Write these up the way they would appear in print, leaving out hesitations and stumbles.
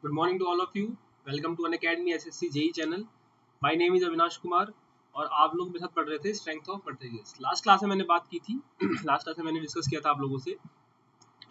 Good morning to all of you. Welcome to Unacademy SSC JEE channel. My name is Avinash Kumar और आप लोग मेरे साथ पढ़ रहे थे strength of materials. Last class में मैंने बात की थी लास्ट क्लास में मैंने डिस्कस किया था आप लोगों से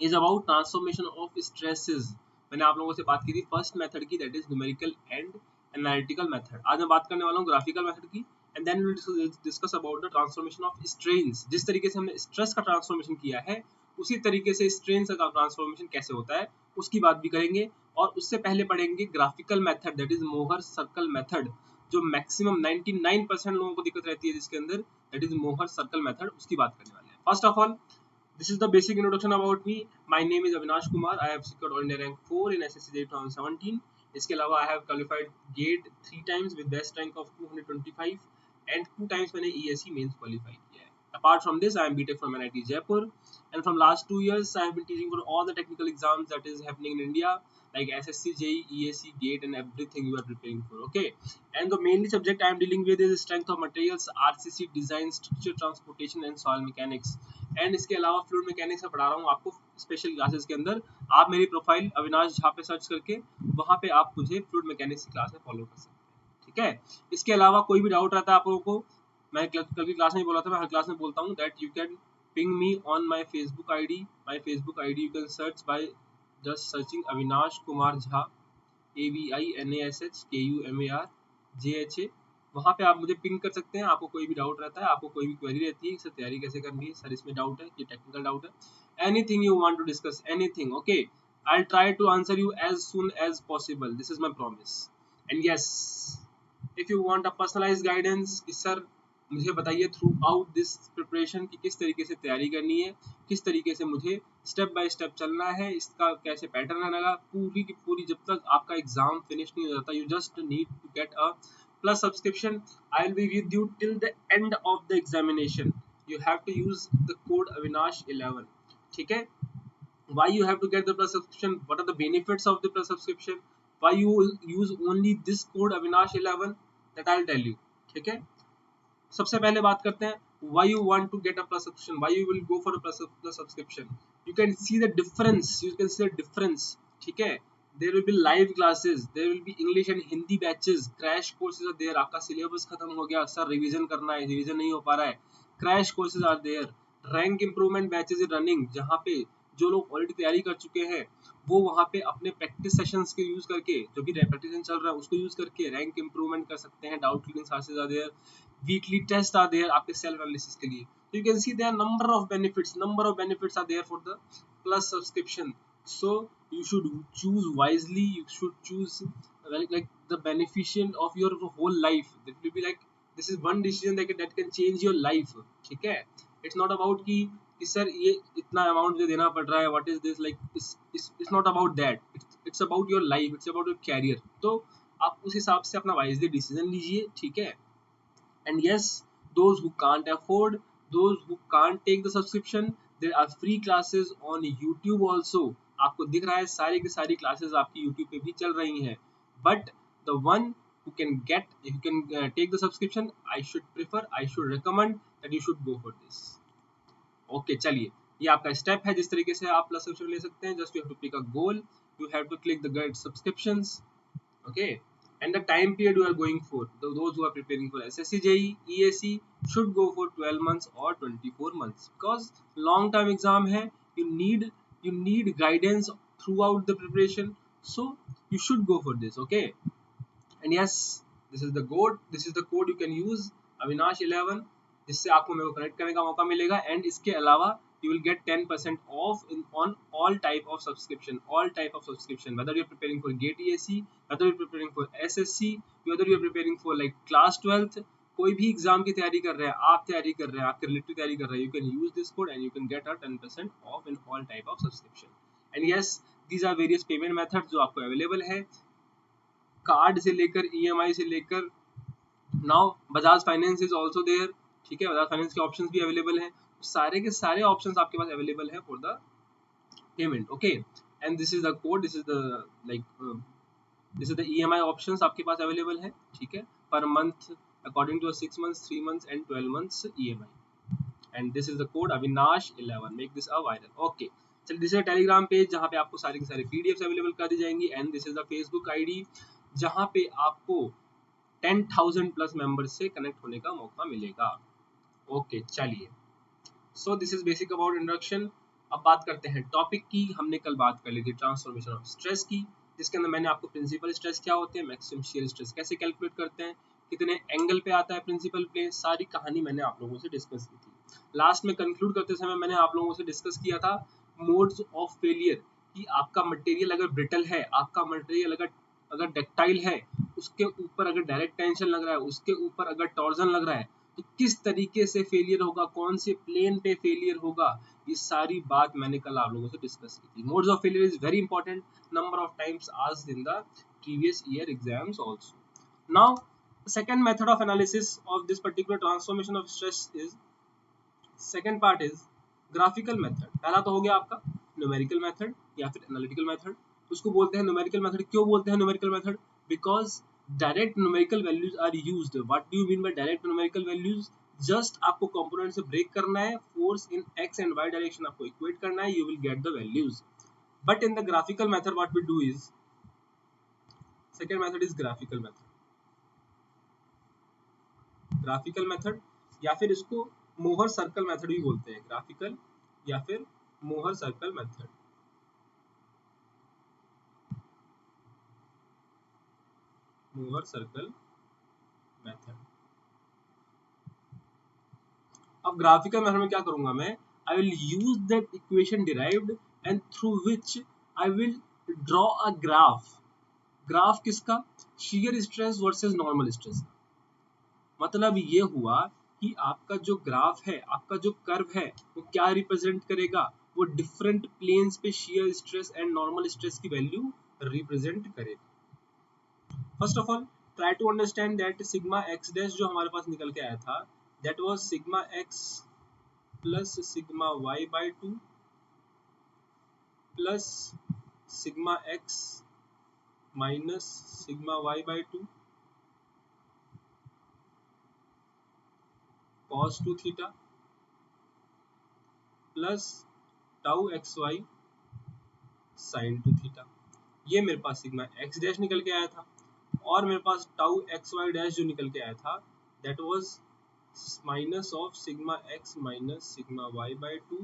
is about transformation of stresses. मैंने आप लोगों से बात की थी फर्स्ट मेथड की, that is numerical and analytical method. आज मैं बात करने वाला हूँ ग्राफिकल मेथड की and then will discuss about the transformation of strains. जिस तरीके से हमने स्ट्रेस का ट्रांसफॉर्मेशन किया है उसी तरीके से स्ट्रेन का ट्रांसफॉर्मेशन कैसे होता है उसकी बात भी करेंगे। और उससे पहले पढ़ेंगे ग्राफिकल मेथड, दैट इज मोहर सर्कल मेथड, जो मैक्सिमम 99% लोगों को दिक्कत रहती है जिसके अंदर, दैट इज मोहर सर्कल मेथड, उसकी बात करने वाले हैं। First of all, this is the basic introduction about me. My name is Avinash Kumar. I have secured all India rank 4 in SSC 2017. इसके अलावा I have qualified GATE 3 times with best rank of 225 and 2 times मैंने ESE mains qualify किया है. Apart from this, I am BTech from NIT Jaipur, and from last 2 years I have been teaching for all the technical exams that is happening in India, like SSC, JEE, ESE, GATE, and everything you are preparing for. Okay, and the mainly subject I am dealing with is strength of materials, RCC, design, structure, transportation, and soil mechanics. And इसके अलावा fluid mechanics में पढ़ा रहा हूँ आपको special classes के अंदर। आप मेरी प्रोफाइल अविनाश झा पे सर्च करके वहाँ पे आप मुझे फ्लूइड मैकेनिक्स की क्लास में फॉलो कर सकते हैं, ठीक है। इसके अलावा कोई भी डाउट रहता है आप लोगों को, मैं कल की क्लास में बोला था, मैं हर क्लास में बोलता हूँ that you can ping me on my Facebook I D. You can search by just searching Avinash Kumar Jha, AVINASHKUMARJHA। वहाँ पे आप मुझे पिंग कर सकते हैं। आपको कोई भी डाउट रहता है, आपको कोई भी क्वेरी रहती है, सर तैयारी कैसे करनी है, सर इसमें डाउट है, ये टेक्निकल डाउट है, anything you want to discuss, anything, okay, I will try to answer you as soon as possible, this is my promise. And yes, if you want a personalised guidance कि sir मुझे बताइए through out this preparation कि किस तरीके से तैयारी करनी है, किस तरीके से मुझे स्टेप बाय स्टेप चलना है, इसका कैसे पैटर्न रहेगा, पूरी की पूरी जब तक आपका एग्जाम फिनिश नहीं हो जाता, you just need to get a plus subscription. I will be with you till the end of the examination. You have to use the code Avinash 11. ठीक है? Why you have to get the plus subscription? What are the benefits of the plus subscription? Why you use only this code Avinash 11? That I'll tell you. ठीक है? सबसे पहले बात करते हैं why you want to get a plus subscription, why you will go for a plus subscription. You can see the difference. You can see the difference. ठीक है? There will be live classes, there will be English and Hindi batches, crash courses are there. आपका syllabus खत्म हो गया, sir revision करना है, revision नहीं हो पा रहा है, crash courses are there. Rank improvement batches is running, जहाँ पे जो लोग ऑलरेडी तैयारी कर चुके हैं वो वहाँ पे अपने प्रैक्टिस सेशंस के यूज करके, जो भी प्रैक्टिस चल रहा है उसको यूज करके रैंक इंप्रूवमेंट कर सकते हैं। Doubt clearing classes are there, weekly test are there आपके सेल्फ एनालिसिस के लिए। तो you can see there number of benefits are there for the plus subscription. So you should choose wisely. You should choose like the beneficent of your whole life. That will be like, this is one decision that can change your life. ठीक है? It's not about कि sir ये इतना amount मुझे देना पड़ रहा है, what is this, like it's not about that. It's about your life. It's about your career. तो आप उस हिसाब से अपना wisely decision लीजिए, ठीक है? And yes, those who can't afford, those who can't take the subscription, there are free classes on YouTube also. आपको दिख रहा है सारी की सारी क्लासेस आपकी YouTube पे भी चल रही हैं, but the one who can take the subscription, I should recommend that you should go for this. Okay, चलिए, ये आपका स्टेप है जिस तरीके से आप प्लस सब्सक्रिप्शन ले सकते हैं. Just you have to pick a goal, you have to click the get subscriptions, okay, and the time period you are going for. Those who are preparing for SSC, JEE, ESE should go for 12 months or 24 months because long term exam है. You need guidance throughout the preparation, so you should go for this, okay. And yes, this is the code you can use, Avinash 11, जिससे आपको मेरे को connect करने का मौका मिलेगा. And इसके अलावा you will get 10% off on all type of subscription, whether you're preparing for GATE ESE, whether you're preparing for SSC, whether you're preparing for like class 12th, कोई भी एग्जाम की तैयारी कर रहे हैं, आप तैयारी कर रहे हैं, आपके रिलेटिव तैयारी कर रहे हैं, you can use this code and you can get a 10% off in all type of subscription. And yes, these are various payment methods जो आपको अवेलेबल है, कार्ड से लेकर EMI से लेकर now Bajaj finance is also there, ठीक है, Bajaj finance के ऑप्शंस भी अवेलेबल हैं. सारे के सारे ऑप्शंस आपके पास अवेलेबल है for the payment, okay. And this is the code, this is the EMI options आपके पास अवेलेबल है, ठीक है, per month according to 6 months, 3 months and 12 months EMI. And this is the code Avinash 11. Make this a viral. Okay. चलिए this is Telegram page जहाँ पे आपको सारी की सारी पीडीएफ अवेलेबल कर दी जाएंगी, and this is the Facebook ID जहाँ पे आपको 10,000 प्लस मेंबर्स से कनेक्ट होने का मौका मिलेगा। ओके चलिए, so this is basic about introduction. अब बात करते हैं टॉपिक की। हमने कल बात कर ली थी ट्रांसफॉर्मेशन ऑफ स्ट्रेस की, जिसके अंदर मैंने आपको प्रिंसिपल स्ट्रेस क्या होते हैं, मैक्सिमम शियर स्ट्रेस कैसे कैलकुलेट करते हैं, कितने एंगल पे आता है प्रिंसिपल प्लेन, सारी कहानी मैंने आप लोगों से डिस्कस की थी। लास्ट में कंक्लूड करते समय मैंने आप लोगों से डिस्कस किया था मोड्स ऑफ फेलियर, कि आपका मटेरियल अगर ब्रिटल है, आपका मटेरियल अगर डक्टाइल है, उसके ऊपर अगर डायरेक्ट टेंशन लग रहा है, उसके ऊपर अगर टॉर्जन लग रहा है, तो किस तरीके से फेलियर होगा, कौन से प्लेन पे फेलियर होगा, ये सारी बात मैंने कल आप लोगों से डिस्कस की थी। Modes of failure is very important, number of times asked in the previous year exams also. Now second method of analysis of this particular transformation of stress is, second part is graphical method। पहला तो हो गया आपका numerical method या फिर analytical method। उसको बोलते हैं numerical method। क्यों बोलते हैं numerical method? Because direct numerical values are used। What do you mean by direct numerical values? Just आपको component से break करना है, force in x and y direction आपको equate करना है, you will get the values। But in the graphical method what we do is, second method is graphical method। Graphical method या फिर इसको मोहर सर्कल मेथड भी बोलते हैं, ग्राफिकल या फिर Mohr circle method. Mohr circle method. अब ग्राफिकल मेथड में क्या करूंगा मैं, I will use that equation derived and through which I will draw a graph. Graph किसका, shear stress versus normal stress. मतलब ये हुआ कि आपका जो ग्राफ है, आपका जो कर्व है, वो क्या रिप्रेजेंट करेगा, वो डिफरेंट प्लेन्स पे shear stress and normal stress की वैल्यू रिप्रेजेंट करेगा। First of all try to understand that sigma x dash जो हमारे पास निकल के आया था, that was sigma x plus sigma y by 2 plus sigma x minus sigma y by 2 cos 2 theta plus tau x y sine 2 theta. ये मेरे पास sigma x dash निकल के आया था, और मेरे पास टाउ एक्स वाई डैश जो निकल के आया था, that was minus of sigma x minus sigma y by 2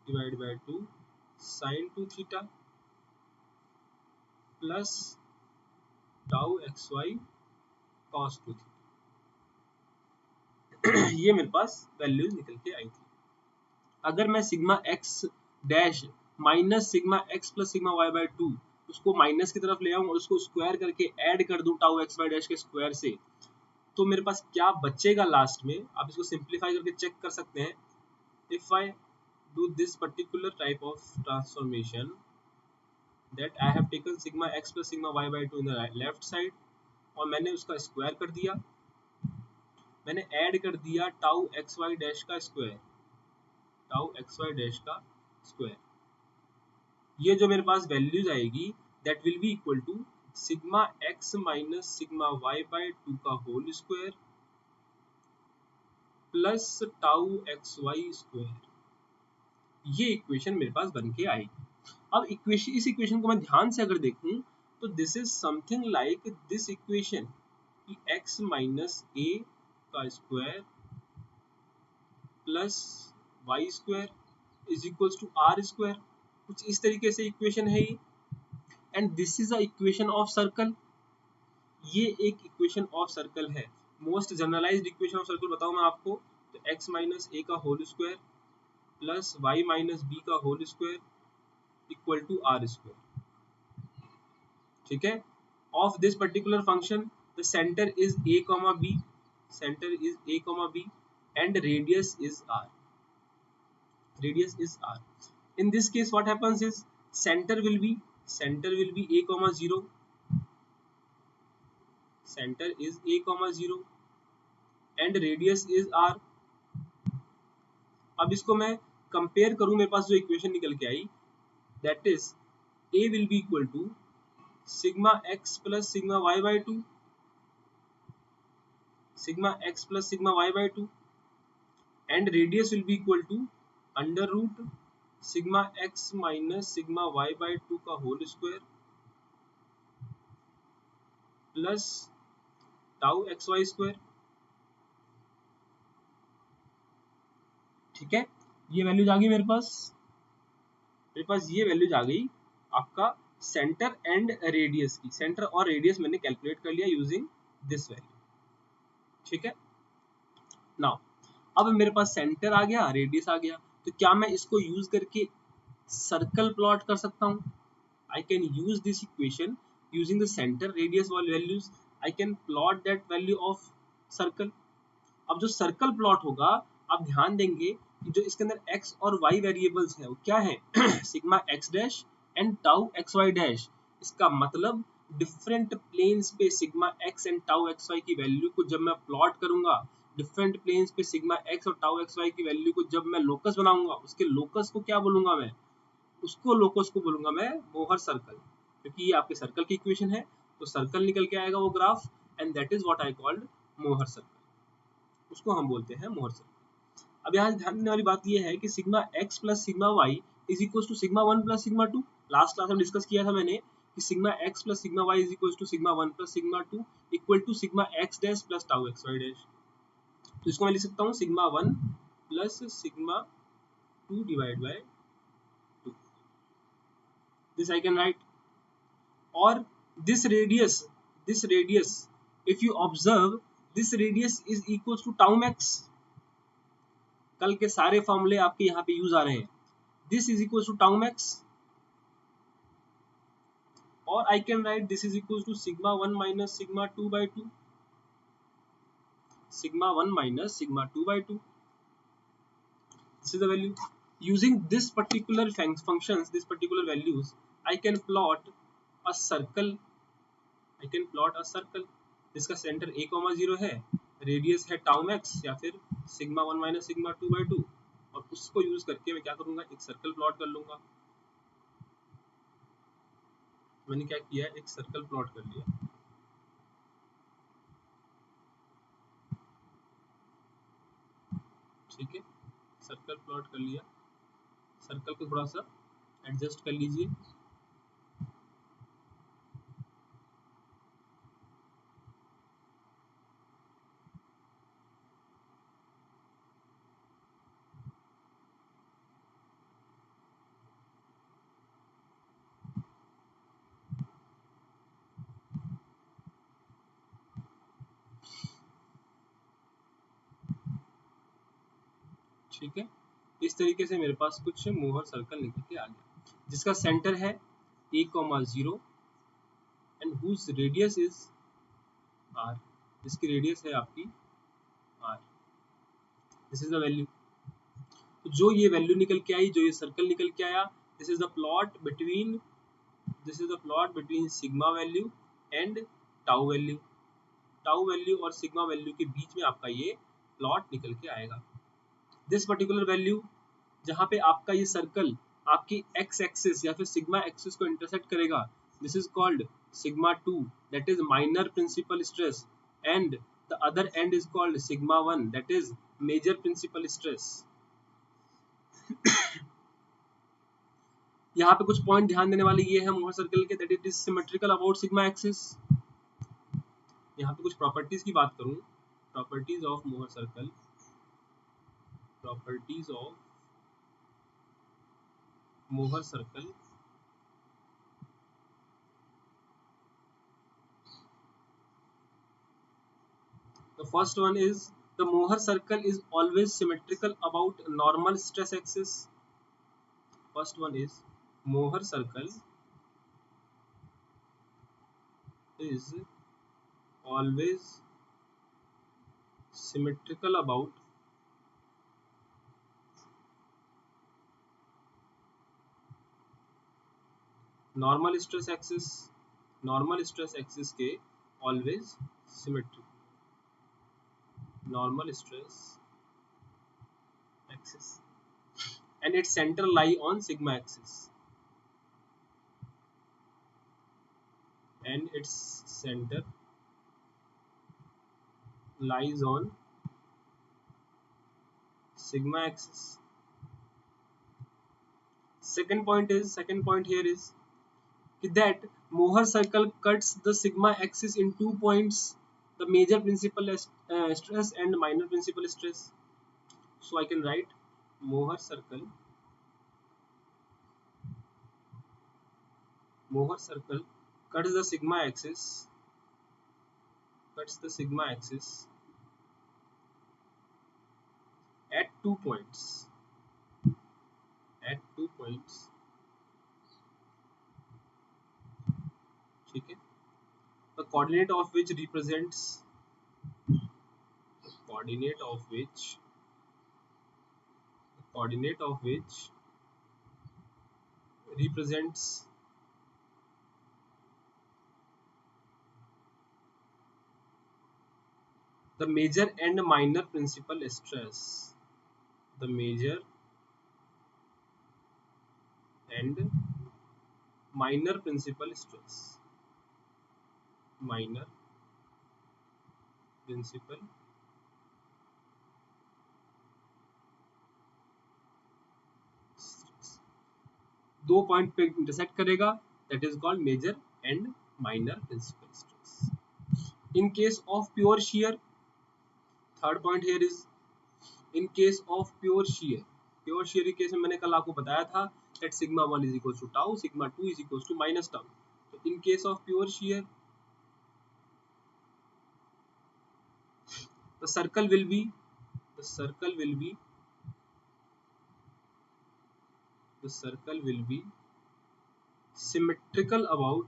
divide by 2 sine 2 theta plus tau x y cos 2 theta. ये मेरे पास वैल्यूज निकल के आई थी। अगर मैं sigma x dash minus sigma x plus sigma y by 2 उसको minus की तरफ ले आऊं और उसको स्क्वायर करके ऐड कर दूं टाउ एक्स वाई डैश के स्क्वायर से, तो मेरे पास क्या बचेगा लास्ट में, आप इसको सिंप्लीफाई करके चेक कर सकते हैं। If I do this particular type of transformation, that I have taken sigma x plus sigma y by 2 in the left side, और मैंने उसका स्क्वायर कर दिया, मैंने ऐड कर दिया टाउ एक्स वाई डैश का square, tau x y dash का स्क्वायर। ये जो मेरे पास वैल्यूज आएगी, that will be equal to sigma x minus sigma y by 2 का whole square plus tau x y square. ये इक्वेशन मेरे पास बन के आएगी। अब इक्वेशन, इस इक्वेशन को मैं ध्यान से अगर देखूं तो this is something like this equation कि x माइनस a का square plus y square is equals to r square, कुछ इस तरीके से इक्वेशन है ये। And this is a equation of circle, ये एक इक्वेशन ऑफ सर्कल है। Most generalized equation of circle बताऊं मैं आपको, तो x माइनस a का होल स्क्वायर प्लस y माइनस b का whole square equal to r square. ठीक है, of this particular function the centre is a comma b, center is a comma b and radius is r, radius is r। in this case what happens is center will be a comma 0, center is a comma 0 and radius is r। अब इसको मैं compare करूं, मेरे पास जो equation निकल के आई, that is a will be equal to sigma x plus sigma y by 2, sigma x plus sigma y by 2 and radius will be equal to under root sigma x minus sigma y by 2 का whole square plus tau x y square. ठीक है, ये values आ गई मेरे पास ये values आ गई आपका centre and radius की। सेंटर और रेडियस मैंने कैलकुलेट कर लिया यूजिंग दिस वैल्यू। ठीक है, नाउ अब मेरे पास सेंटर आ गया, रेडियस आ गया, तो क्या मैं इसको यूज करके सर्कल प्लॉट कर सकता हूँ? I can use this equation using the center radius values. I can plot that value of circle. अब जो सर्कल प्लॉट होगा, आप ध्यान देंगे कि जो इसके अंदर x और y वेरिएबल्स है वो क्या है sigma x dash and tau x y dash. इसका मतलब डिफरेंट प्लेन्स पे sigma x and tau x y की वैल्यू को जब मैं प्लॉट करूंगा, डिफरेंट प्लेन्स पे सिग्मा x और टाउ एक्स वाई की वैल्यू को जब मैं लोकस बनाऊंगा, उसके लोकस को क्या बोलूंगा मैं? उसको लोकस को बोलूंगा मैं मोहर सर्कल, क्योंकि ये आपके सर्कल की इक्वेशन है, तो सर्कल निकल के आएगा वो graph, and that is what I called Mohr circle. उसको हम बोलते हैं मोहर सर्कल। अब यहाँ ध्यान देने वाली बात ये है कि sigma x plus sigma y is equal to sigma one plus sigma two. Last class में डिस्कस किया था मैंने कि sigma x plus sigma y is equal to sigma one plus sigma two equal to sigma x dash plus tau x y dash. तो इसको मैं लिख सकता हूँ sigma one plus sigma two divide by two. This I can write. और this radius if you observe this radius is equals to tau max। कल के सारे फॉर्मूले आपके यहाँ पे यूज आ रहे हैं। this is equals to tau max और I can write this is equals to sigma 1 minus sigma 2 by 2, sigma 1 minus sigma 2 by 2। this is the value using this particular functions, this particular values I can plot a circle जिसका centre a, 0 है, radius है tau max या फिर sigma 1 minus sigma 2 by 2, और उसको use करके मैं क्या करूंगा, एक सर्कल प्लॉट कर लूंगा। मैंने क्या किया, एक सर्कल प्लॉट कर लिया। ठीक है, सर्कल प्लॉट कर लिया। सर्कल को थोड़ा सा एडजस्ट कर लीजिए। ठीक है, इस तरीके से मेरे पास कुछ मोहर सर्कल निकल के आ गया, जिसका सेंटर है a, 0 and whose radius is r। इसकी रेडियस है आपकी r। This is the value. तो जो ये वैल्यू निकल के आई, जो ये सर्कल निकल के आया, this is the plot between sigma value and tau value. Tau value और सिग्मा वैल्यू के बीच में आपका ये प्लॉट निकल के आएगा। दिस पर्टिकुलर वैल्यू जहाँ पे आपका ये सर्कल आपकी एक्स एक्सिस या फिर सिग्मा एक्सिस को इंटरसेक्ट करेगा, this is called sigma 2, that is minor principal stress, and the other end is called sigma 1, that is major principal stress. यहाँ पे कुछ पॉइंट ध्यान देने वाले ये है मोहर सर्कल के, that it is symmetrical about sigma axis. यहाँ पे कुछ प्रॉपर्टीज की बात करूं, properties of Mohr circle, properties of Mohr circle. The first one is the Mohr circle is always symmetrical about normal stress axis. First one is Mohr circle is always symmetrical about normal stress axis। normal stress axis के always symmetrical, normal stress axis, and its center lie on sigma axis, and its center lies on sigma axis। second point here is that Mohr circle cuts the sigma axis in 2 points, the major principal stress and minor principal stress. So I can write Mohr circle cuts the sigma axis at 2 points ठीक है, the coordinate of which represents the major and minor principal stress. The major and minor principal stress. Minor principal stress. 2 point पे intersect करेगा, that is called major and minor principal stress. In case of pure shear, third point here is in case of pure shear के case में मैंने कल आपको बताया था that sigma 1 is equals to tau, sigma 2 is equals to minus tau. So in case of pure shear, the circle will be symmetrical about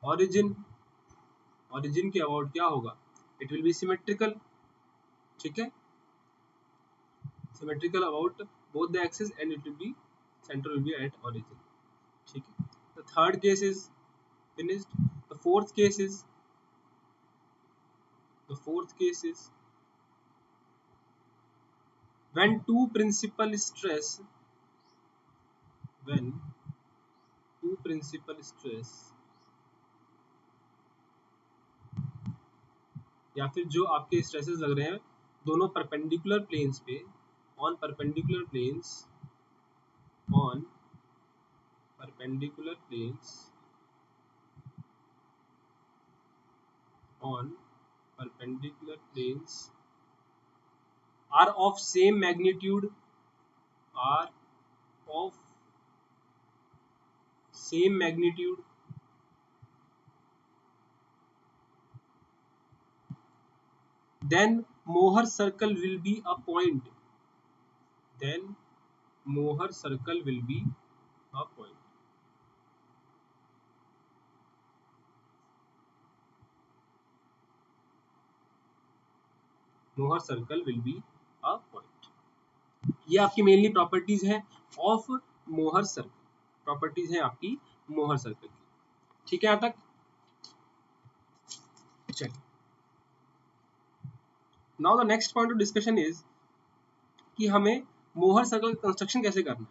origin के about क्या होगा, it will be symmetrical, ठीक है, symmetrical about both the axes and it will be center will be at origin, ठीक है. The third case is finished. The fourth case is when two principal stress या फिर जो आपके stresses लग रहे हैं दोनों परपेंडिकुलर प्लेन्स पे on perpendicular planes are of same magnitude, then Mohr circle will be a point. Mohr circle will be a point. ये आपकी मेनली प्रॉपर्टीज है ऑफ मोहर सर्कल, प्रॉपर्टीज है आपकी मोहर सर्कल की, ठीक है. यहाँ तक चलिए. Now the next point of discussion is कि हमें मोहर सर्कल कंस्ट्रक्शन कैसे करना है,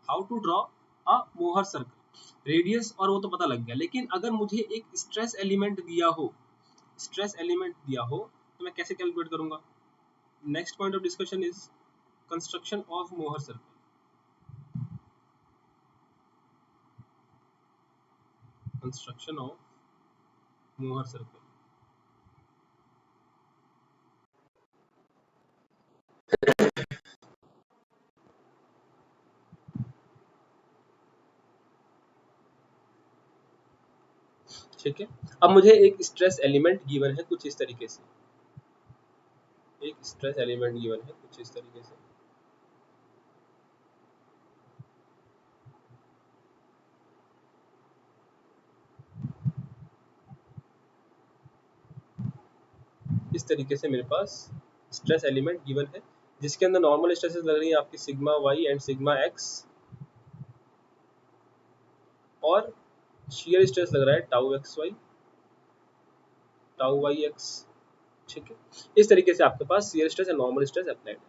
how to draw a Mohr circle. Radius और वो तो पता लग गया, लेकिन अगर मुझे एक स्ट्रेस एलिमेंट दिया हो तो मैं कैसे कैलकुलेट करूंगा. Next point of discussion is construction of Mohr circle. ठीक है. अब मुझे एक स्ट्रेस एलिमेंट गिवन है कुछ इस तरीके से, इस तरीके से मेरे पास स्ट्रेस एलिमेंट गिवन है जिसके अंदर नॉर्मल स्ट्रेसेस लग रही है आपकी sigma Y and sigma X और शियर स्ट्रेस लग रहा है tau x Y, tau Y X, ठीक है. इस तरीके से आपके पास shear stress and normal stress applied है.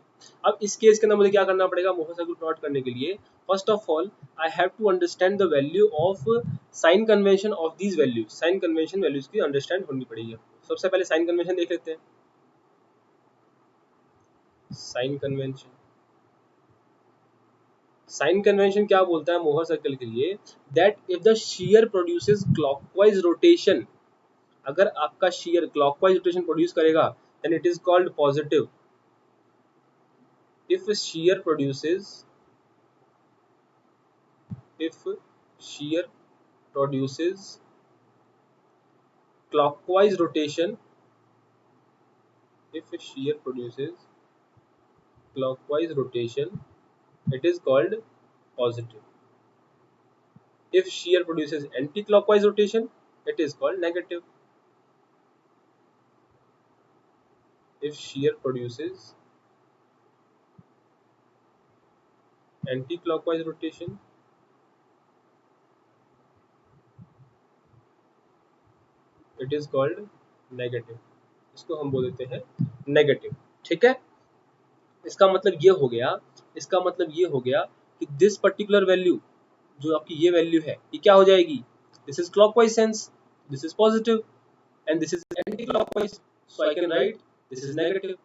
अब इस केस के अंदर मुझे क्या करना पड़ेगा, मोहर सर्कल प्लॉट करने के लिए first of all I have to understand the value of sign convention of these values. Sign convention values की अंडरस्टैंड होनी पड़ेगी. सबसे पहले साइन कन्वेंशन देख लेते हैं. साइन कन्वेंशन, साइन कन्वेंशन क्या बोलता है मोहर सर्कल के लिए, that if the shear produces clockwise rotation, अगर आपका shear क्लॉकवाइज रोटेशन प्रोड्यूस करेगा then it is called positive. if shear produces if shear produces clockwise rotation, if shear produces clockwise rotation, it is called positive. If shear produces anti-clockwise rotation, it is called negative. If shear produces anti-clockwise rotation, it is called negative. इसको हम बोल देते हैं negative. ठीक है, इसका मतलब ये हो गया, इसका मतलब ये हो गया कि दिस पर्टिकुलर वैल्यू, जो आपकी ये वैल्यू है, ये क्या हो जाएगी, this is clockwise sense, this is positive, and this is anti clockwise, so I can right this is negative.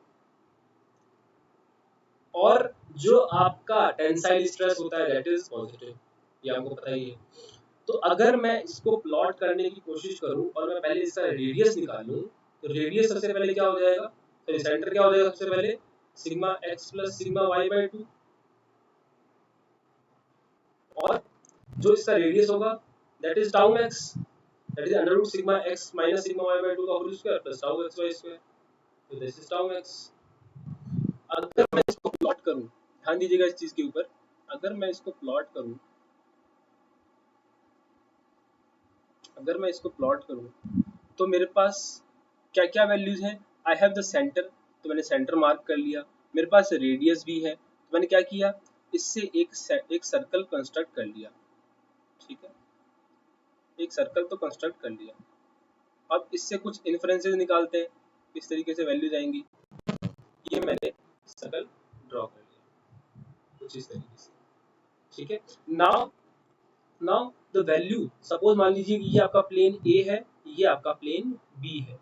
और जो आपका टेंसाइल स्ट्रेस होता है दैट इज पॉजिटिव, ये आपको पता ही है. तो अगर मैं इसको प्लॉट करने की कोशिश करूं और मैं पहले इसका रेडियस निकालूं, तो रेडियस सबसे पहले क्या हो जाएगा, तो सेंटर क्या हो जाएगा सबसे पहले, sigma x plus sigma y by 2, और जो इसका रेडियस होगा that is tau x, that is under root sigma x minus sigma y by 2 का whole square plus tau x y square, तो दिस इज टाउ एक्स. अगर मैं इसको plot करूं, ध्यान दीजिएगा इस चीज के ऊपर, अगर मैं इसको प्लॉट करूं, अगर मैं इसको प्लॉट करूं तो मेरे पास क्या क्या वैल्यूज हैं. आई हैव द सेंटर, तो मैंने सेंटर मार्क कर लिया. मेरे पास रेडियस भी है, तो मैंने क्या किया, इससे एक सर्कल कंस्ट्रक्ट कर लिया. ठीक है, एक सर्कल तो कंस्ट्रक्ट कर लिया. अब इससे कुछ इन्फरेंसेस निकालते हैं, किस तरीके से वैल्यूज आएंगी. ये मैंने सर्कल ड्रॉ कर लिया कुछ इस तरीके से. ठीक है, now now the value, suppose मान लीजिए कि ये आपका प्लेन ए है, ये आपका प्लेन बी है.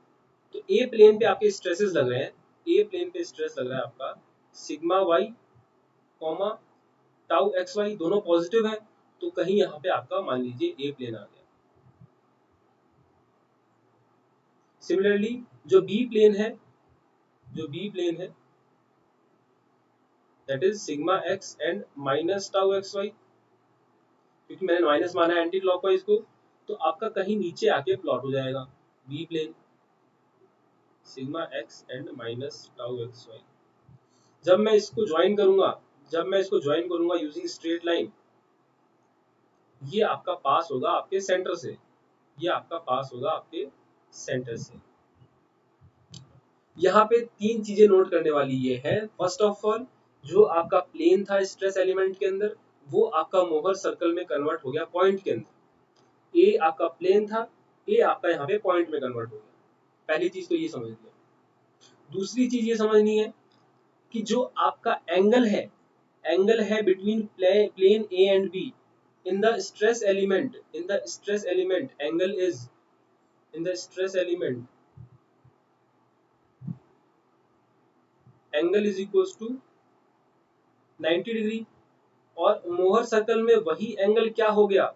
तो ए प्लेन पे आपके स्ट्रेसेस लग रहे हैं, ए प्लेन पे स्ट्रेस लग रहा है आपका sigma y comma tau x y, दोनों पॉजिटिव है, तो कहीं यहाँ पे आपका मान लीजिए ए प्लेन आ गया. सिमिलरली जो बी प्लेन है, जो बी प्लेन है that is sigma x and minus tau x y, क्योंकि मैंने माइनस माना है एंटी क्लॉकवाइज को, तो आपका कहीं नीचे आके प्लॉट हो जाएगा B plane sigma x and minus tau x y. जब मैं इसको ज्वाइन करूंगा, जब मैं इसको ज्वाइन करूंगा यूजिंग स्ट्रेट लाइन, ये आपका पास होगा आपके सेंटर से, ये आपका पास होगा आपके सेंटर से. यहाँ पे तीन चीजें नोट करने वाली ये है. फर्स्ट ऑफ ऑल, जो आपका प्लेन था स्ट्रेस एलिमेंट के अंदर, वो आपका मोहर सर्कल में कन्वर्ट हो गया पॉइंट के अंदर. ए आपका प्लेन था, ए आपका यहाँ पे पॉइंट में कन्वर्ट हो गया. पहली चीज तो ये समझ लिया. दूसरी चीज ये समझनी है कि जो आपका एंगल है between plane A and B, in the stress element, in the stress element angle is, in the stress element angle is equals to 90 degree. और मोहर सर्कल में वही एंगल क्या हो गया,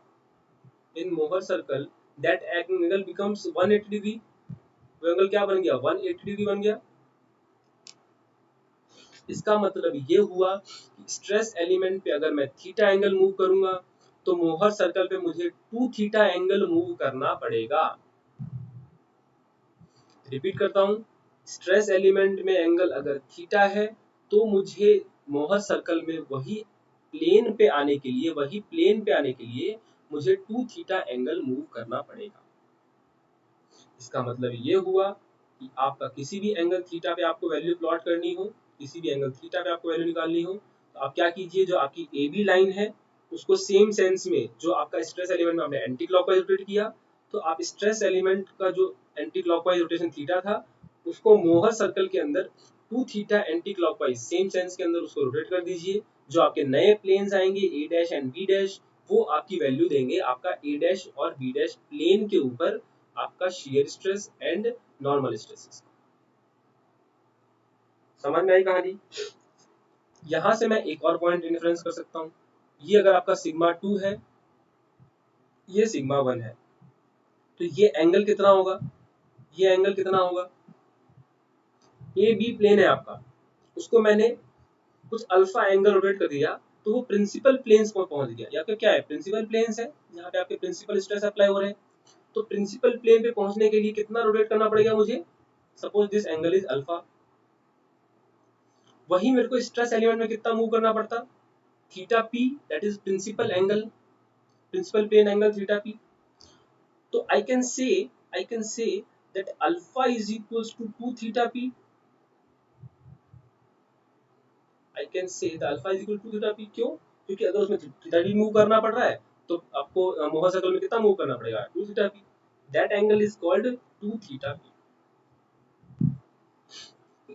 in Mohr circle that angle becomes 180 degree. वो angle क्या बन गया, 180 डिग्री बन गया. इसका मतलब ये हुआ कि स्ट्रेस एलिमेंट पे अगर मैं थीटा एंगल मूव करूंगा तो मोहर सर्कल पे मुझे 2 थीटा एंगल मूव करना पड़ेगा. रिपीट करता हूं, स्ट्रेस एलिमेंट में एंगल अगर थीटा है तो मुझे मोहर सर्कल में वही प्लेन पे आने के लिए, वही प्लेन पे आने के लिए मुझे 2 थीटा एंगल मूव करना पड़ेगा. इसका मतलब ये हुआ कि आपका किसी भी एंगल थीटा पे आपको वैल्यू प्लॉट करनी हो, किसी भी एंगल थीटा पे आपको वैल्यू निकालनी हो, तो आप क्या कीजिए, जो आपकी ए बी लाइन है उसको सेम सेंस में, जो आपका स्ट्रेस एलिमेंट में आपने एंटी क्लॉकवाइज रोटेट किया, तो आप स्ट्रेस एलिमेंट का जो एंटी क्लॉकवाइज रोटेशन थीटा था उसको मोहर सर्कल के अंदर 2 theta anti clockwise same sense के अंदर उसको रोटेट कर दीजिए. जो आपके नए प्लेन्स आएंगे ए डैश एंड बी डैश, वो आपकी वैल्यू देंगे आपका ए डैश और बी डैश प्लेन के ऊपर आपका shear stress and normal stresses. समझ में आई कहानी? यहां से मैं एक और पॉइंट इन्फ्लुएंस कर सकता हूं। ये अगर आपका सिग्मा 2 है, ये सिग्मा 1 है, तो ये एंगल कितना होगा? ये एंगल कितना होगा? ए बी प्लेन है आपका, उसको मैंने कुछ अल्फा एंगल रोटेट कर दिया, तो वो प्रिंसिपल प्लेन्स पर पहुंच गया। या फिर क्या है, प्रिंसिपल प्लेन्स है जहाँ पे आपके प्रिंसिपल स्ट्रेस अप्लाई हो रहे हैं। तो प्रिंसिपल प्लेन पे पहुंचने के लिए कितना रोटेट करना पड़ेगा मुझे? Suppose this angle is alpha, वही मेरे को स्ट्रेस एलिमेंट में कितना मूव करना पड़ता? Theta P, that is principal angle, principal plane angle theta P. तो I can say that alpha is equals to 2 theta p. I can say the alpha is equal to theta p. क्यों? क्योंकि अगर उसमें theta p move करना पड़ रहा है, तो आपको मोहर सर्कल में कितना मूव करना पड़ेगा? 2 theta p. That angle is called 2 theta p.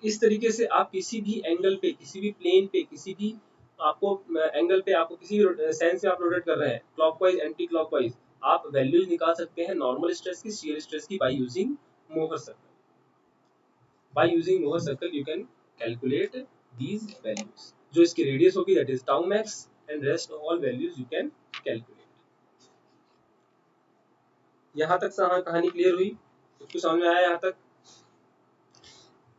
इस तरीके से आप किसी भी एंगल पे, किसी भी प्लेन पे, किसी भी आपको एंगल पे, आपको किसी भी सेंस में आप रोटेट कर रहे हैं, क्लॉकवाइज एंटी क्लॉकवाइज, आप वैल्यूज निकाल सकते हैं नॉर्मल स्ट्रेस की, शियर स्ट्रेस की, by using Mohr circle. By using Mohr circle, you can calculate these values. जो इसकी रेडियस होगी that is tau max, and rest all values you can calculate. यहाँ तक कहानी क्लियर हुई? कुछ समझ में आया यहाँ तक?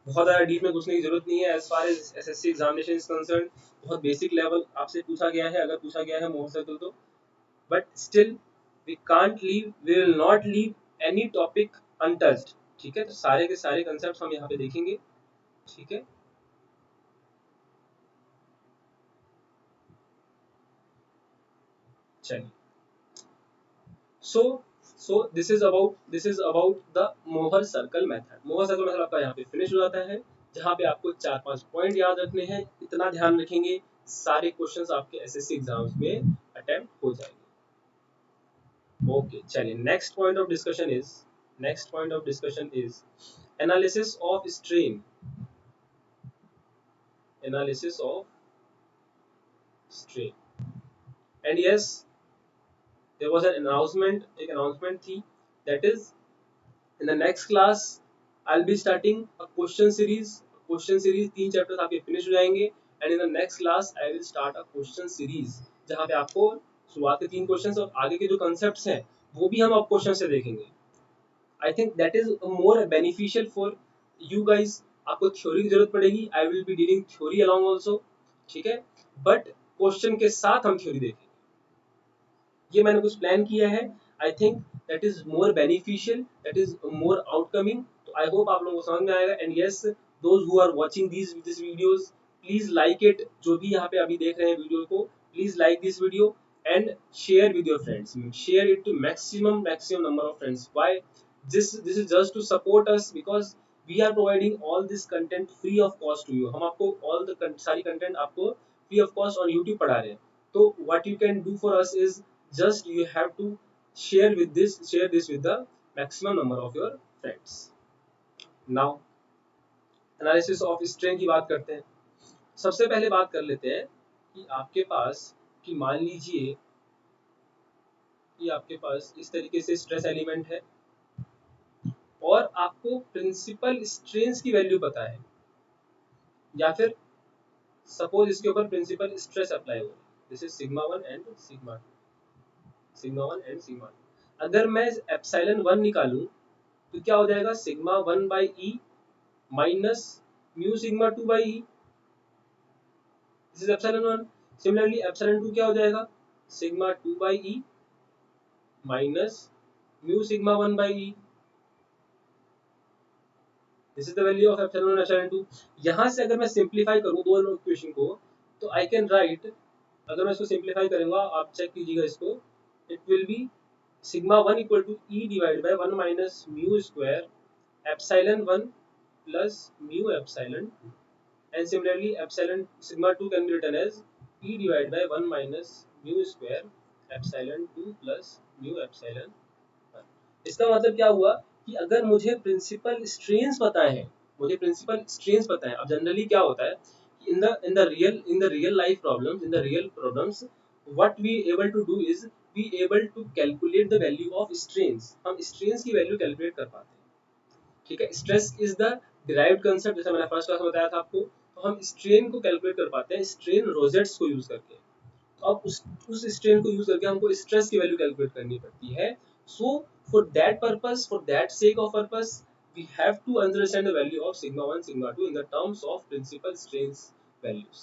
बहुत ज़्यादा डीप में घुसने की जरूरत नहीं है। As far as SSC examination is concern, बहुत बेसिक लेवल आपसे पूछा गया है, अगर पूछा गया है मोहर सर्कल तो, but still we can't leave, we will not leave any topic untouched. ठीक है, तो सारे के सारे कंसेप्ट हम यहाँ पे देखेंगे। ठीक है, चलिए। So this is about the मोहर circle method. Mohr circle method आपका यहाँ पे फिनिश हो जाता है, जहाँ पे आपको 4-5 पॉइंट याद रखने हैं। इतना ध्यान रखेंगे, सारे क्वेश्चंस आपके एसएससी एग्जाम्स में अटेम्प्ट हो जाएंगे। ओके, चलिए। Next point of discussion is analysis of strain. Analysis of strain. And yes, there was an announcement, एक announcement थी, that is in the next class I'll be starting a question series 3 chapters आपके finish हो जाएंगे, and in the next class I will start a question series जहाँ पे आपको शुरुआत के 3 क्वेश्चंस और आगे के जो कॉन्सेप्ट्स हैं वो भी हम आप क्वेश्चन से देखेंगे। I think that is more beneficial for you guys। आपको थ्योरी की जरूरत पड़ेगी, I will be dealing theory along also, ठीक है, बट क्वेश्चन के साथ हम थ्योरी देखेंगे। ये मैंने कुछ प्लान किया है। I think that is more beneficial, that is more outcoming. तो आई होप आप लोगों को समझ में आएगा। And yes, those who are watching this videos, please like it. जो भी यहाँ पे अभी देख रहे हैं वीडियो को, please like this video and share with your friends. Share it to maximum number of friends. Why? This is just to support us, because we are providing all this content free of cost to you. हम आपको all the सारी content आपको free of cost on YouTube पढ़ा रहे हैं। तो what you can do for us is just you have to share this with the maximum number of your friends। now analysis of strain की बात करते हैं। सबसे पहले बात कर लेते हैं कि आपके पास, कि मान लीजिए कि आपके पास इस तरीके से स्ट्रेस एलिमेंट है और आपको प्रिंसिपल स्ट्रेन्स की वैल्यू पता है, या फिर सपोज इसके ऊपर प्रिंसिपल स्ट्रेस अप्लाई हो रहा है, this is sigma 1 and sigma 2। अगर मैं एप्सिलॉन 1 निकालूं तो क्या हो जाएगा? Sigma 1 by E minus mu sigma 2 by E, this is epsilon 1। Similarly epsilon 2 क्या हो जाएगा? Sigma 2 by E minus mu sigma 1 by E, this is the value of epsilon 1 epsilon 2। यहां से अगर मैं सिंपलीफाई करूं दोनों इक्वेशन को, तो आई कैन राइट, अगर मैं इसको सिंपलीफाई करूंगा, आप चेक कीजिएगा इसको, it will be sigma 1 equal to E divided by 1 minus mu square epsilon 1 plus mu epsilon 2, and similarly epsilon sigma 2 can be written as E divided by 1 minus mu square epsilon 2 plus mu epsilon 1। इसका मतलब क्या हुआ कि अगर मुझे principal strains पता है, अब जनरली क्या होता है कि in the real life problems, in the real problems, what we able to do is we able to calculate the value of strains। हम strains की वैल्यू कैलकुलेट कर पाते हैं। ठीक है, stress is the derived concept जैसे मैंने first class में बताया था आपको, तो हम स्ट्रेन को कैलकुलेट कर पाते हैं स्ट्रेन रोजेट्स को यूज करके। तो अब उस स्ट्रेन को यूज करके हमको स्ट्रेस की वैल्यू कैलकुलेट करनी पड़ती है। So for that purpose, for that sake of purpose, we have to understand the value of sigma 1 sigma 2 in the terms of principal strain values।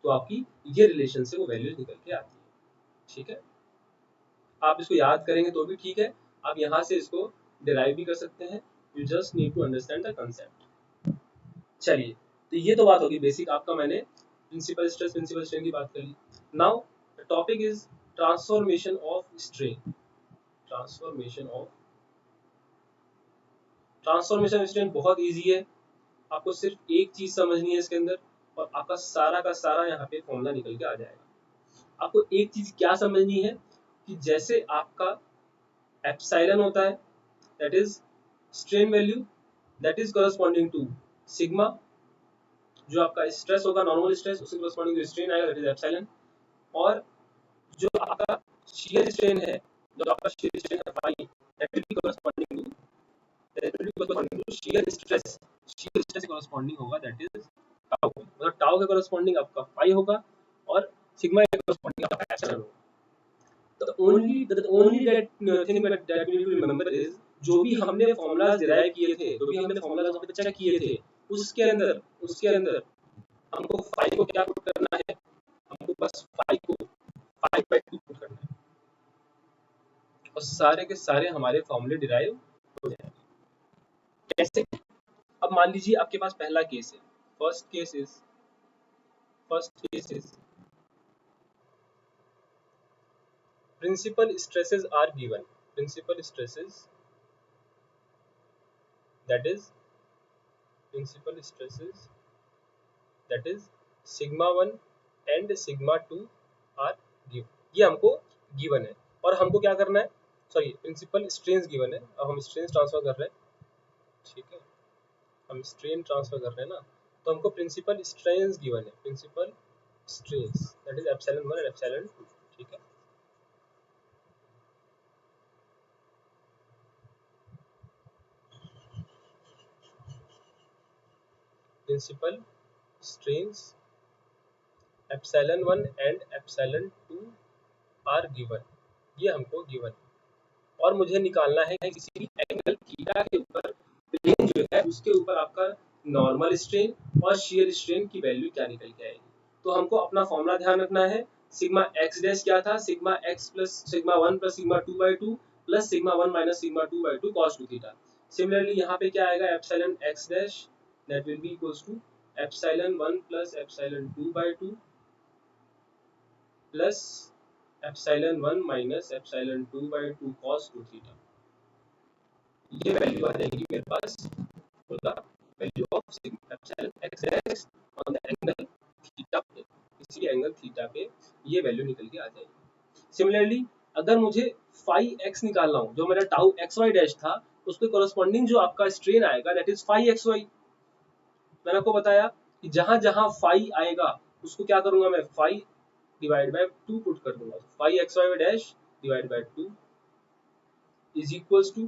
तो आपकी ये रिलेशन से वो वैल्यूज निकल के आती है। ठीक है, आप इसको याद करेंगे तो भी ठीक है, आप यहाँ से इसको डिराइव भी कर सकते हैं। You just need to understand the concept. चलिए, तो ये तो बात होगी बेसिक आपका, मैंने प्रिंसिपल स्ट्रेस प्रिंसिपल स्ट्रेन की बात कर ली। Now the topic is transformation of strain. Transformation of strain बहुत इजी है, आपको सिर्फ एक चीज समझनी है इसके अंदर, और आपका सारा का सारा यहाँ पे फॉर्मूला निकल के आ जाएगा। आपको एक चीज क्या समझनी है कि जैसे आपका एप्सिलॉन होता है, that is strain value, that is corresponding to sigma, जो आपका स्ट्रेस होगा नॉर्मल स्ट्रेस, उसके कॉरस्पॉन्डिंग जो स्ट्रेन आएगा दैट इज एप्सिलॉन। और जो आपका शियर स्ट्रेन है, जो आपका शियर स्ट्रेन है phi, that will be corresponding to shear stress, shear stress से कॉरस्पॉन्डिंग होगा दैट इज टाउ, मतलब टाउ के कॉरस्पॉन्डिंग आपका फाई होगा और सिग्मा के कॉरस्पॉन्डिंग आपका एप्सिलॉन होगा। the only that thing that we need to remember is, जो भी हमने फॉर्मूलाज डिराइव किए थे, जो भी हमने फॉर्मूलाज वहां पे चेक किए थे, उसके अंदर हमको फाई को क्या पुट करना है, हमको बस फाई को 5/2 पुट करना है और सारे के सारे हमारे फॉर्मूले डिराइव हो जाएंगे। कैसे? अब मान लीजिए आपके पास पहला केस है, first case is principal stresses are given, principal stresses that is sigma 1 and sigma 2 are given, ये हमको गिवन है। और हमको क्या करना है, सॉरी प्रिंसिपल स्ट्रेन्स गिवन है, अब हम स्ट्रेन्स ट्रांसफर कर रहे हैं। ठीक है, हम स्ट्रेन ट्रांसफर कर रहे हैं ना, तो हमको प्रिंसिपल स्ट्रेन्स गिवन है, principal strains that is epsilon 1 and epsilon 2। ठीक है, principal strains epsilon 1 and epsilon 2 are given, ये हमको गिवन। और मुझे निकालना है कि किसी भी एंगल थीटा के ऊपर प्लेन जो है उसके ऊपर आपका नॉर्मल स्ट्रेन और शियर स्ट्रेन की वैल्यू क्या निकल के आएगी। तो हमको अपना फॉर्मूला ध्यान रखना है, सिग्मा एक्स डैश क्या था, sigma x plus sigma 1 plus sigma 2/2 plus sigma 1 minus sigma 2/2 cos 2 theta. Similarly यहाँ पे क्या आएगा, epsilon x dash that will be equals to epsilon 1 plus epsilon 2/2 plus epsilon 1 minus epsilon 2/2 cos 2 theta. ये value आ जाएगी मेरे पास for the value of sigma epsilon x dash on the angle theta पे, किसी भी एंगल थीटा पे ये वैल्यू निकल के आ जाएगी। सिमिलरली अगर मुझे फाई एक्स निकालना हो, जो मेरा टाउ एक्स वाई डैश था, उसके कॉरस्पॉन्डिंग जो आपका स्ट्रेन आएगा that is phi x y. मैंने आपको बताया कि जहां जहां फाई आएगा उसको क्या करूंगा मैं, फाई डिवाइड बाय 2 पुट कर दूंगा, phi x y dash divide by 2 is equals to,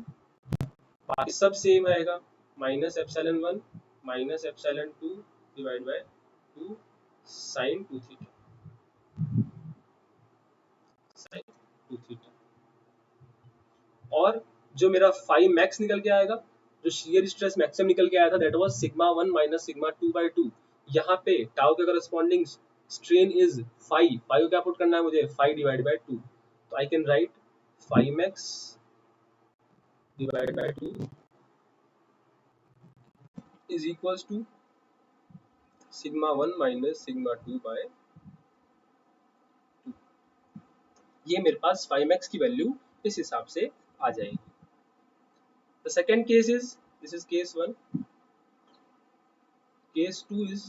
बाकी सब सेम आएगा, minus epsilon 1 minus epsilon 2 divide by 2 sin 2 theta, sin 2 theta. और जो मेरा फाई मैक्स निकल के आएगा, जो शियर स्ट्रेस मैक्सिमम निकल के आया था that was sigma 1 minus sigma 2/2। यहाँ पे टाउ के corresponding strain is phi, phi को क्या पुट करना है मुझे, फाई डिवाइड बाय 2, तो I can write phi max divide by 2 is equals to sigma 1 minus sigma 2/2। ये मेरे पास फाई मैक्स की वैल्यू इस हिसाब से आ जाएगी। The second case is, this is case 1, case 2 is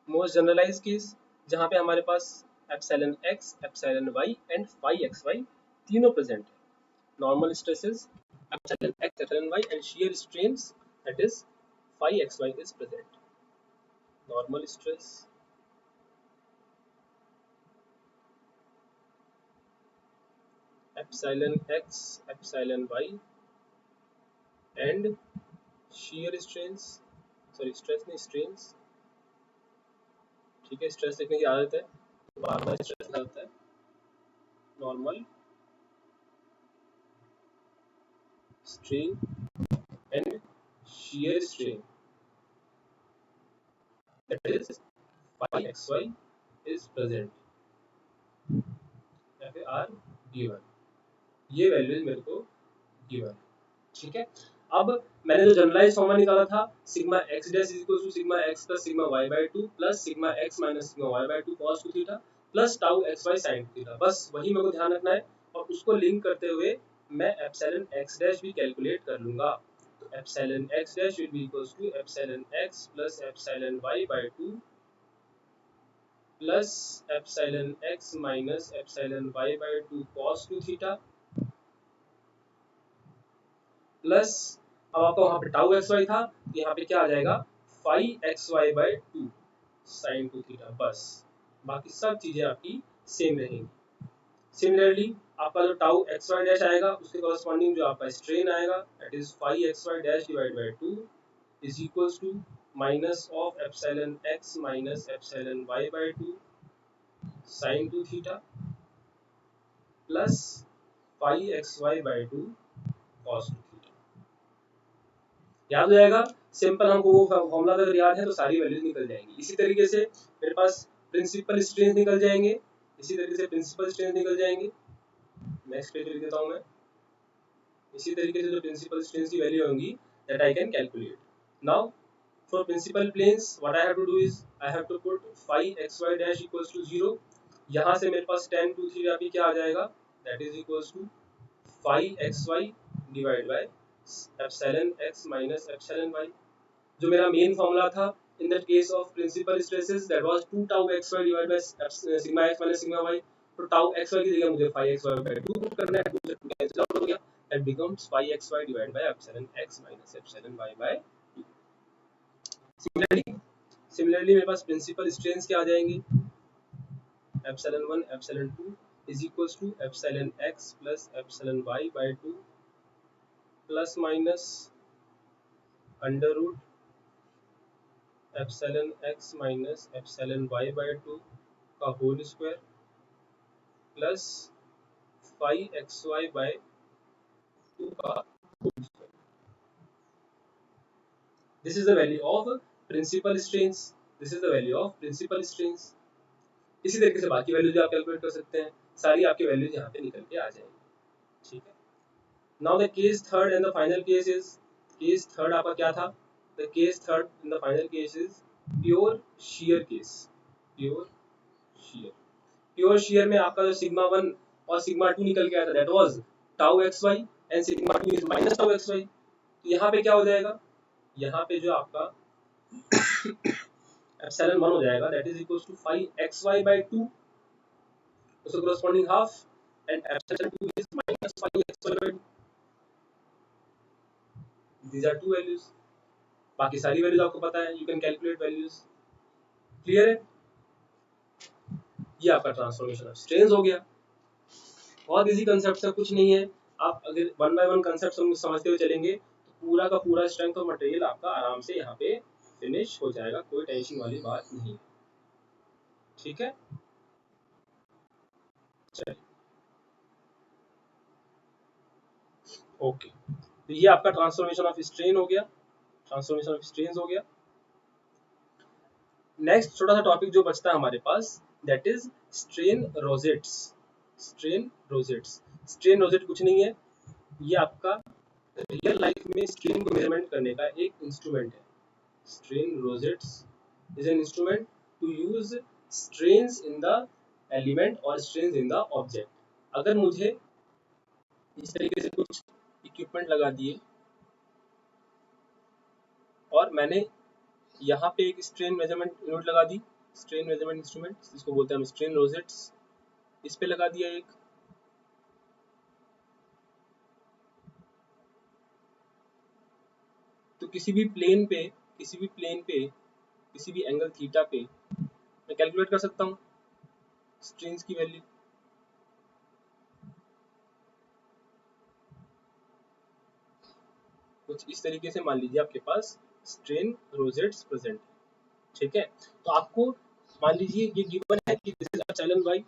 most generalised case, जहां पे हमारे पास epsilon x epsilon Y and phi x Y तीनों प्रेजेंट है। Normal stresses epsilon x epsilon Y and shear strains that is phi x y is present. Normal stress epsilon x epsilon Y and shear strains, sorry stress नहीं strains, ठीक है, stress लिखने की आदत है, बार बार stress आता है, normal strain and shear strain that is phi xy is present या फिर आर गिवन, ये वैल्यूज मेरे को गिवन, ठीक है। अब मैंने जो जनरलाइज फॉर्मूला निकाला था sigma x dash is equal to sigma x plus sigma y by 2 plus sigma x minus sigma y by 2 cos 2 theta plus tau x y sin theta, बस वही मेरे को ध्यान रखना है और उसको लिंक करते हुए मैं एप्सिलॉन एक्स डैश भी कैलकुलेट कर लूंगा। तो epsilon x dash will be equals to epsilon x plus epsilon y by 2 plus epsilon x minus epsilon y by 2 cos 2 theta plus अब आपका वहां पे टाउ एक्स वाई था, यहाँ पे क्या आ जाएगा phi x y by 2 sine 2 theta, बस बाकी सब चीजें आपकी सेम रहेंगी। सिमिलरली आपका जो टाउ एक्स वाई डैश आएगा उसके कॉरस्पॉन्डिंग जो आपका स्ट्रेन आएगा that is phi x y dash divide by 2 is equals to minus of epsilon x minus epsilon y by 2 sine 2 theta plus phi x y by 2 cos 2 theta. याद हो जाएगा, simple हमको वो formula अगर याद है तो सारी वैल्यूज निकल जाएंगी। इसी तरीके से मेरे पास प्रिंसिपल स्ट्रेंथ निकल जाएंगे, इसी तरीके से प्रिंसिपल स्ट्रेंथ निकल जाएंगे। नेक्स्ट पेज लिख देता हूं मैं, इसी तरीके से जो प्रिंसिपल स्ट्रेंथ की वैल्यू होंगी that I can calculate. Now for principal planes what I have to do is I have to put phi x y dash equals to 0, यहां से मेरे पास tan 2 थीटा भी क्या आ जाएगा that is equals to phi x y divide by epsilon x minus epsilon y. जो मेरा main formula था in the case of principal stresses that was 2 tau x y divide by sigma x minus sigma y, तो tau x y की जगह मुझे phi x y by 2 put करना है, 2 से 2 कैंसिल आउट हो गया, that becomes phi x y divide by epsilon x minus epsilon y by 2। Similarly मेरे पास प्रिंसिपल स्ट्रेंस क्या आ जाएंगे epsilon 1 epsilon 2 is equals to epsilon x plus epsilon y by 2 plus minus under root epsilon x minus epsilon y by 2 का whole square plus phi x y by 2 का whole square. This is the value of principal strains, this is the value of principal strains. इसी तरीके से बाकी values आप calculate कर सकते हैं, सारी आपकी वैल्यूज यहाँ पे निकल के आ जाएंगी, ठीक है। Now the case third and the final case is, case third आपका क्या था, the case third in the final case is pure shear case, pure shear. Pure shear में आपका जो सिग्मा 1 और सिग्मा 2 निकल के आया था that was tau x y and sigma 2 is minus tau x y, तो यहाँ पे क्या हो जाएगा, यहाँ पे जो आपका एप्सिलॉन 1 हो जाएगा that is equals to phi x y by 2 उसका corresponding half and epsilon 2 is minus phi x y by 2. These are two values. बाकी सारी वैल्यूज आपको पता है, you can calculate values. Clear है, ये आपका ट्रांसफॉर्मेशन ऑफ स्ट्रेंस हो गया। बहुत इजी कंसेप्ट है, कुछ नहीं है, आप अगर वन बाय वन कंसेप्ट समझते हुए चलेंगे तो पूरा का पूरा स्ट्रेंथ ऑफ मटेरियल आपका आराम से यहाँ पे फिनिश हो जाएगा, कोई टेंशन वाली बात नहीं, ठीक है। चलिए ओके, तो ये आपका ट्रांसफॉर्मेशन ऑफ स्ट्रेन हो गया, ट्रांसफॉर्मेशन ऑफ स्ट्रेन हो गया। नेक्स्ट छोटा सा टॉपिक जो बचता है हमारे पास that is strain rosettes. Strain rosettes, strain rosette कुछ नहीं है, ये आपका रियल लाइफ में स्ट्रेन को मेजरमेंट करने का एक इंस्ट्रूमेंट है। Strain rosettes is an instrument to use strains in the element और स्ट्रेन्स इन द ऑब्जेक्ट। अगर मुझे इस तरीके से कुछ इक्विपमेंट लगा दिए और मैंने यहाँ पे एक स्ट्रेन मेजरमेंट यूनिट लगा दी, स्ट्रेन मेजरमेंट इंस्ट्रूमेंट जिसको बोलते हैं हम स्ट्रेन रोजेट्स, इस पे लगा दिया एक, तो किसी भी प्लेन पे किसी भी प्लेन पे किसी भी एंगल थीटा पे मैं कैलकुलेट कर सकता हूँ स्ट्रेन्स की वैल्यू। कुछ इस तरीके से मान लीजिए आपके पास स्ट्रेन रोजेट्स प्रेजेंट, ठीक है। तो आपको मान लीजिए ये गिवन है कि दिस इज एप्सिलॉन वाई,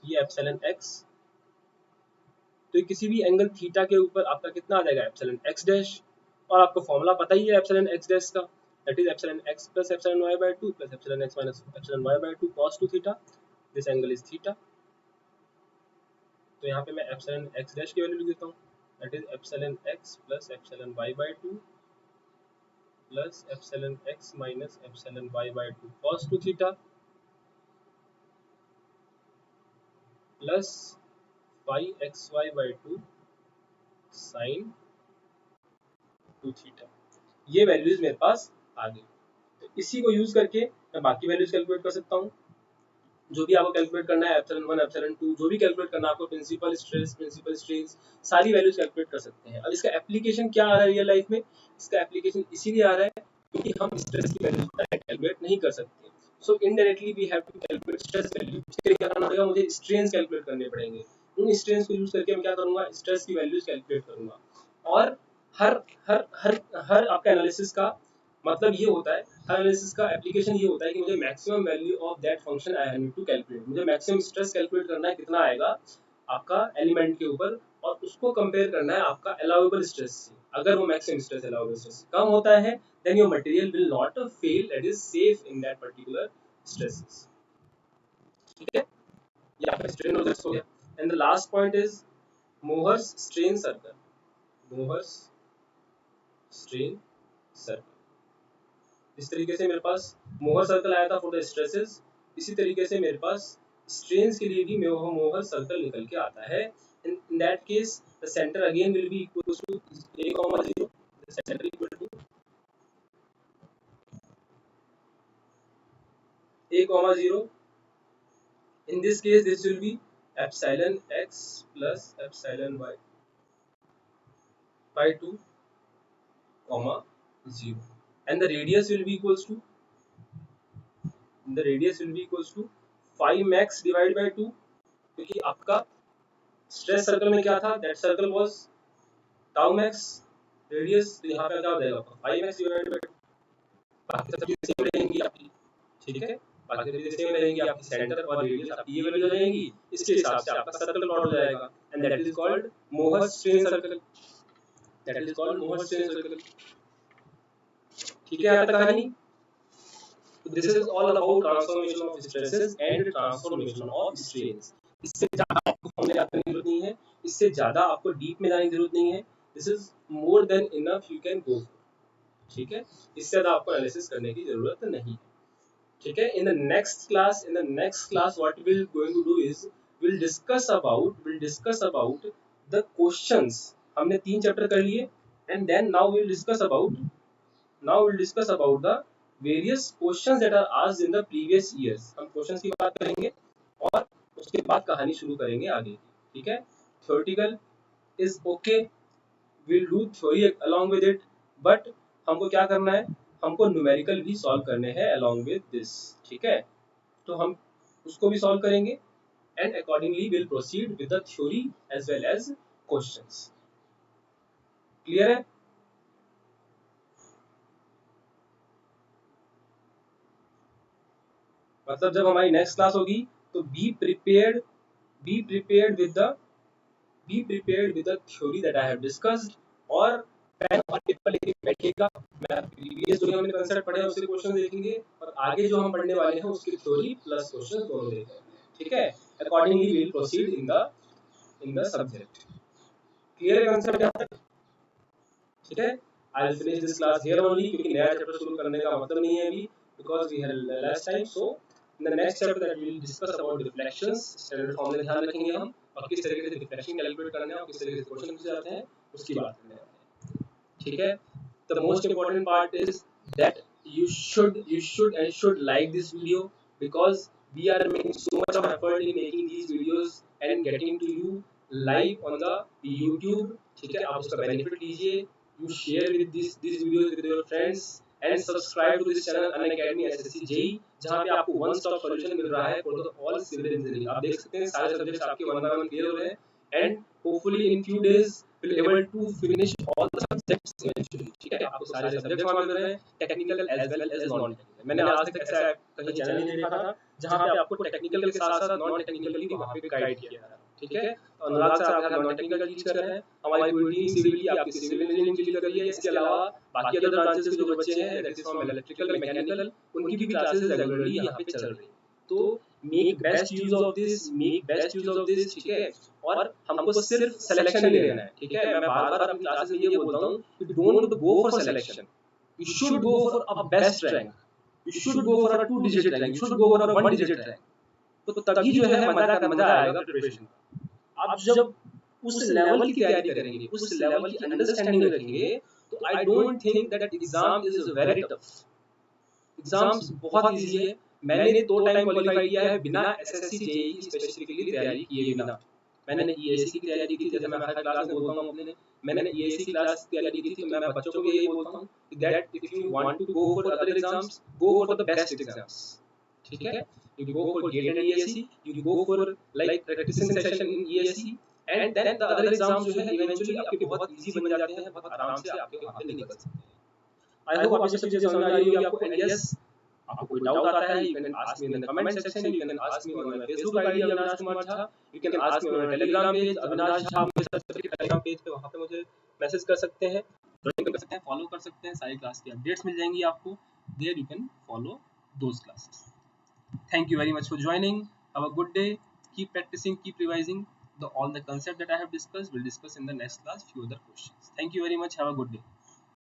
ये एप्सिलॉन एक्स, तो किसी भी एंगल थीटा के ऊपर आपका कितना आ जाएगा एप्सिलॉन एक्स डैश, और आपको फॉर्मूला पता ही है एप्सिलॉन एक्स डैश का, that is epsilon x plus epsilon y by 2 plus epsilon x minus epsilon y by 2 cos 2 theta, this angle is theta. तो यहाँ पे मैं एप्सिलॉन एक्स डैश की वैल्यू लिख देता हूँ, that is epsilon x plus epsilon y by 2 plus epsilon x minus epsilon y by 2 cos 2 theta plus 5xy by 2 sin 2 theta. ये values मेरे पास आ गई। तो इसी को यूज करके मैं बाकी वैल्यूज कैलकुलेट कर सकता हूँ। जो भी आपको कैलकुलेट करना है एप्सिलॉन 1 एप्सिलॉन 2 जो भी कैलकुलेट करना है आपको, प्रिंसिपल स्ट्रेस प्रिंसिपल स्ट्रेन सारी वैल्यूज कैलकुलेट कर सकते हैं। अब इसका एप्लीकेशन क्या आ रहा है रियल लाइफ में, इसका एप्लीकेशन इसीलिए आ रहा है क्योंकि हम स्ट्रेस की वैल्यू डायरेक्ट कैलकुलेट नहीं कर सकते, so indirectly we have to calculate stress value. इसके लिए क्या करना पड़ेगा, मुझे स्ट्रेन्स कैलकुलेट करने पड़ेंगे। उन स्ट्रेन्स को यूज करके मैं क्या करूंगा, स्ट्रेस की वैल्यूज कैलकुलेट करूंगा। और हर हर हर हर आपका एनालिसिस का मतलब ये होता है, हर एनालिसिस का एप्लीकेशन ये होता है कि मुझे maximum value of that function I need to calculate, मुझे मैक्सिमम स्ट्रेस कैलकुलेट करना है कितना आएगा आपका एलिमेंट के ऊपर, और उसको कंपेयर करना है आपका अलाउएबल स्ट्रेस से। अगर वो मैक्सिमम स्ट्रेस अलाउएबल स्ट्रेस से कम होता है then your material will not fail, that is safe in that particular stresses, ठीक है। या फिर स्ट्रेन रोजेट्स हो गया। And the last point is Mohr's strain circle, Mohr's strain circle. इस तरीके से मेरे पास मोहर सर्कल आया था फॉर द स्ट्रेसेस, इसी तरीके से मेरे पास स्ट्रेन्स के लिए भी मोहर सर्कल निकल के आता है। in that case the center again will be equal to a comma 0, the center equal to a comma 0. In this case this will be epsilon x plus epsilon y by 2 comma 0, and the radius will be equals to, the radius will be equals to 5 max divided by 2, क्योंकि आपका stress circle में क्या था, that circle was tau max radius, तो यहाँ पे क्या हो जाएगा 5 मैक्स डिवाइडेड बाय 2, बाकी सब चीजें सेम रहेंगी आपकी, ठीक है। बाकी सब चीजें सेम रहेंगी, आपकी सेंटर और रेडियस आपकी ये वैल्यू हो जाएंगी, इसके हिसाब से आपका सर्कल प्लॉट हो जाएगा, एंड दैट इज कॉल्ड मोहर strain circle, that is called मोहर स्ट्रेन सर्कल, ठीक है। यहाँ तक कहानी। This is all about transformation of stresses and transformation of strains. इससे ज्यादा आपको फॉर्मूले याद करने की जरूरत नहीं है, इससे ज्यादा आपको डीप में जाने की जरूरत नहीं है, this is more than enough, you can go, ठीक है। इससे ज्यादा आपको एनालिसिस करने की जरूरत नहीं, ठीक है। In the next class what we will going to do is will discuss about the questions. हमने 3 चैप्टर कर लिए, and then now will discuss about the various questions that are asked in the previous years. हम questions की बात करेंगे और उसके बाद कहानी शुरू करेंगे आगे, ठीक है। Theoretical is okay, will do theory along with it, but हमको क्या करना है, हमको न्यूमेरिकल भी सॉल्व करने हैं अलोंग विद दिस, ठीक है। तो हम उसको भी सॉल्व करेंगे, and accordingly will proceed with the theory as well as questions. Clear है? मतलब जब हमारी नेक्स्ट क्लास होगी तो be prepared with the theory that I have discussed, और पेन और पेपर लेके बैठिएगा। मैं प्रीवियस जो हमने कांसेप्ट पढ़े हैं उसके क्वेश्चन देखेंगे, और आगे जो हम पढ़ने वाले हैं उसकी थ्योरी प्लस क्वेश्चन दोनों देखेंगे, ठीक है। Accordingly we will proceed in the subject. Clear है कांसेप्ट यहां तक? ठीक है। I will finish this class here only, क्योंकि नया चैप्टर शुरू करने का मतलब नहीं है अभी, because we had less time. So in the next chapter that we will discuss about deflections, standard form में ध्यान रखेंगे हम, और किस तरीके से डिफ्लेक्शन कैलकुलेट करना है और किस तरीके से क्वेश्चन पूछे जाते हैं उसकी बात करने वाले हैं, ठीक है। The most important part is that you should like this video, because we are making so much of effort in making these videos and getting to you live on the YouTube, ठीक है। आप उसका benefit लीजिए, you share with these videos with your friends and subscribe to this channel Unacademy SSC JEE, जहाँ पे आपको one stop solution मिल रहा है for the all civil engineering। आप देख सकते हैं सारे सब्जेक्ट्स आपके 1 by 1 क्लियर हो रहे हैं, and hopefully in few days will able to finish all the subjects eventually, ठीक है, आपको सारे सब्जेक्ट्स वहां मिल रहे हैं, technical as well as non technical. मैंने आज तक ऐसा कहीं चैनल नहीं देखा था जहां पे आपको टेक्निकल के साथ साथ नॉन टेक्निकल भी वहां पे गाइड किया जा रहा है, ठीक है। तो अनुराग सर आप नॉन टेक्निकल टीच कर रहे हैं, हमारी पूरी टीम सिविल की आपकी सिविल इंजीनियरिंग टीच कर रही है, इसके अलावा बाकी अदर ब्रांचेस के जो बच्चे हैं that is from electrical mechanical, उनकी भी क्लासेस रेगुलरली यहाँ पे चल रही है। तो make best use of this, make best use of this, ठीक है। और हमको सिर्फ सिलेक्शन नहीं लेना है, ठीक है। मैं बार बार अपनी क्लासेस में ये बोलता हूँ कि don't go for selection, you should go for a best rank, you should go for a 2 digit rank, you should go for a 1 digit rank. तो तभी जो है मजा आएगा प्रिपरेशन। आप जब उस लेवल की तैयारी करेंगे, उस लेवल की अंडरस्टैंडिंग रखेंगे, तो I don't think that exam is very tough. Exams बहुत इजी है। मैंने 2 टाइम क्वालीफाई किया है बिना एसएससी जेईई स्पेसिफिकली तैयारी किए बिना। मैंने ईएसी की तैयारी की थी, जैसे मैं हर क्लास में बोलता हूं अपने, मैंने ईएसी क्लास की तैयारी की थी। तो मैं बच्चों को यही बोलता हूं that if you want to go for other exams, go for the best exams, ठीक है। You go for GATE and ESE, you go for like practicing session in ESE, and then the other exams जो है eventually आपके बहुत easy बन जाते हैं, बहुत आराम से आपके वहां पे निकल सकते हैं। आई होप आपको सब चीजें समझ आ रही होगी आपको। एंड यस, आपको कोई डाउट आता है, you can ask me in the comment section, you can ask me on my Facebook ID Avinash Kumar Jha, you can ask me on my Telegram page Avinash Jha, मुझे सर्च करके टेलीग्राम पेज पे वहां पे मुझे मैसेज कर सकते हैं, ज्वाइन कर सकते हैं, फॉलो कर सकते हैं। सारी क्लास की अपडेट्स मिल जाएंगी आपको, there you can follow those classes. Thank you very much for joining, have a good day, keep practicing, keep revising all the concept that I have discussed. We'll discuss in the next class few other questions. Thank you very much, have a good day.